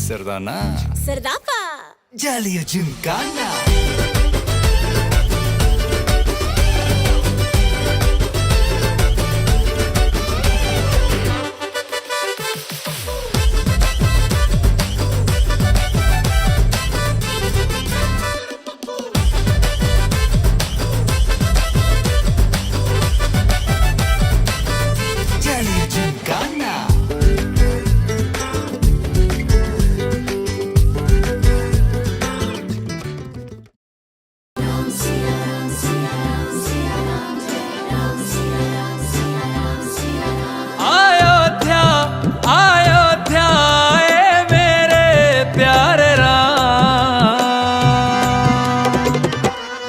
सरदाना सरदापा जालिया जिमकाना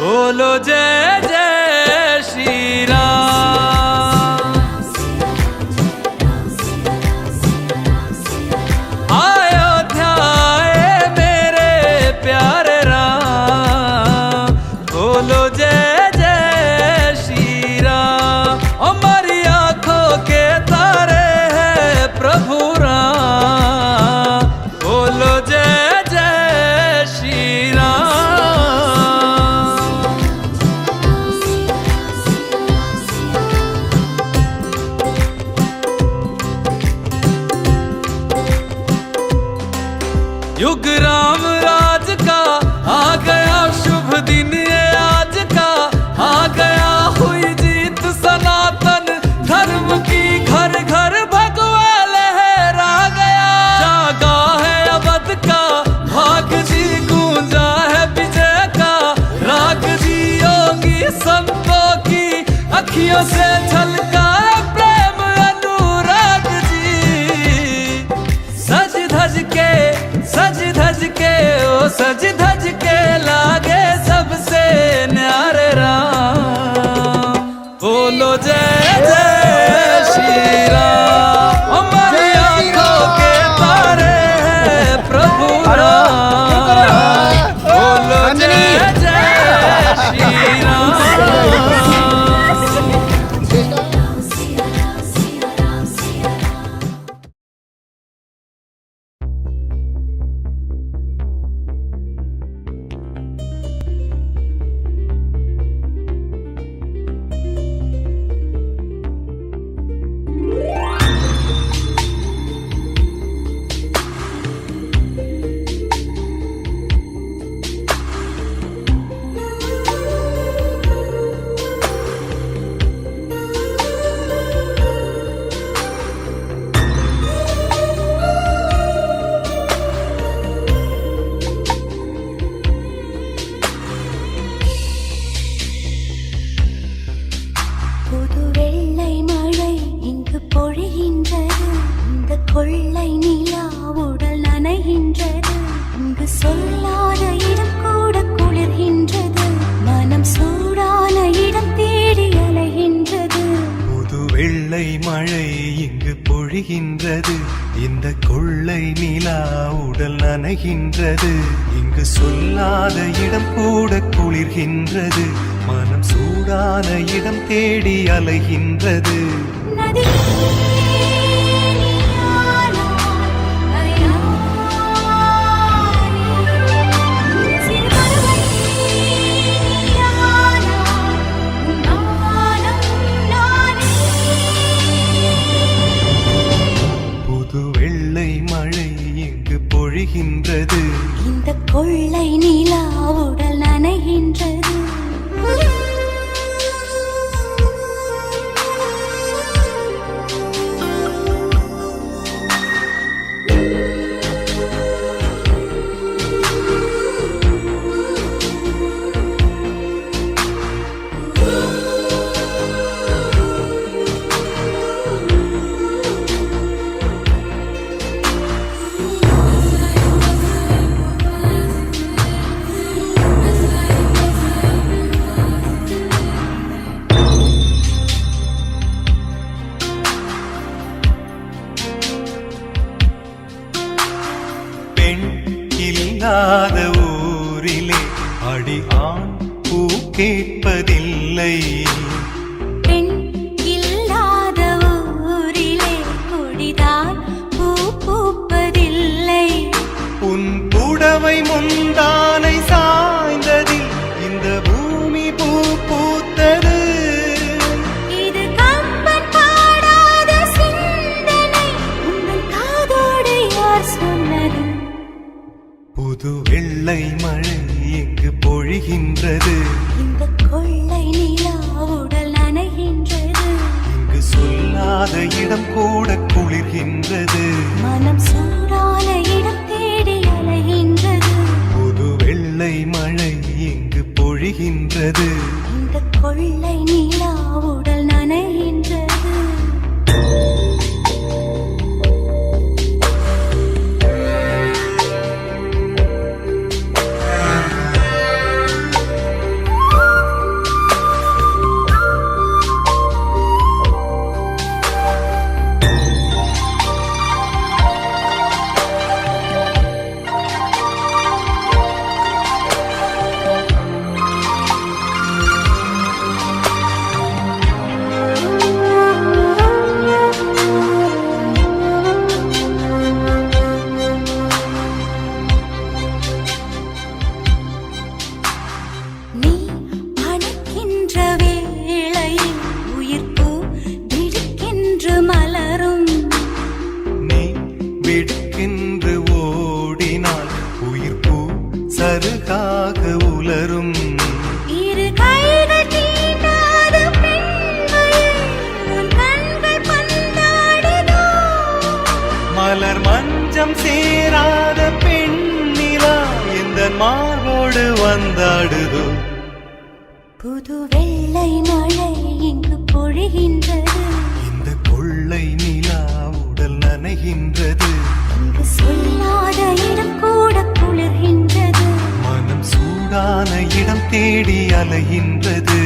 बोलो जय जय श्री राम। अयोध्या मेरे प्यारे राम, बोलो जय जय श्री राम। हमारी आंखों के तारे हैं प्रभु राम, बोलो जय जय श्री राम। युग राम राज का आ गया शुभ दिन ये आज का, आ गया हुई जीत सनातन धर्म की, घर घर भगवा लहरा गया। जागा है अवध का भाग जी, गूंजा है विजय का राग जी। योगी संतों की अखियों से झलका प्रेम अनुराग जी। सज धज के ओ सज धज के लागे सबसे न्यारे राम, बोलो जय जय श्री राम। हमारी आंखों के तारे हैं प्रभु राम, बोलो जय जय श्री राम। கொள்ளை நிலா உடல் நனைகின்றது, இங்கு சொல்லாத இடம் கூட குளிர்கின்றது, மனம் சூடான இடம் தேடி அலைகின்றது. புது வெள்ளை மழை இங்கு பொழிகின்றது, இந்த கொள்ளை நிலா உடல் நனைகின்றது, இங்கு சொல்லாத இடம் கூட குளிர்கின்றது, மனம் சூடான இடம் தேடி அலைகின்றது. பொழிகின்றது, இந்த கொள்ளை நிலா உடல் நனைகின்றது. இல்லாத ஊரிலே அடி ஆண் பூ கேட்பதில்லை, பெண் இல்லாத ஊரிலே கொடிதான் பூ பூப்பதில்லை. புது வெள்ளை மழை இங்கு பொழிகின்றது. இந்த கொள்ளை நிலா உடல் நனைகின்றது. இங்கு சொல்லாத இடம் கூட குளிர்கின்றது. மனம் சூடான இடம் தேடி அலைகின்றது. புது வெள்ளை மழை இங்கு பொழிகின்றது. இந்த கொள்ளை நிலா உடல் நனைகின்றது. நீ அணைக்கின்ற வேளையில் உயிர்ப்பு திடுக்கென்று மலரும். நீ வெடுக்கென்று ஓடினால் உயிர் பூ சருகாக உலரும். இரு கைகள் தீண்டாத பெண்மையில் உன் கண்கள் பந்தாடுதோ. மலர் மஞ்சம் சேராத பெண்ணிலா இந்த மார்போடு வந்தாடுதோ. புது வெள்ளை மழை இங்கு பொழிகின்றது. இந்த கொள்ளை நிலா உடல் நனைகின்றது. இங்கு சொல்லாத இடம் கூட குளிர்கின்றது. மனம் சூடான இடம் தேடி அலைகின்றது.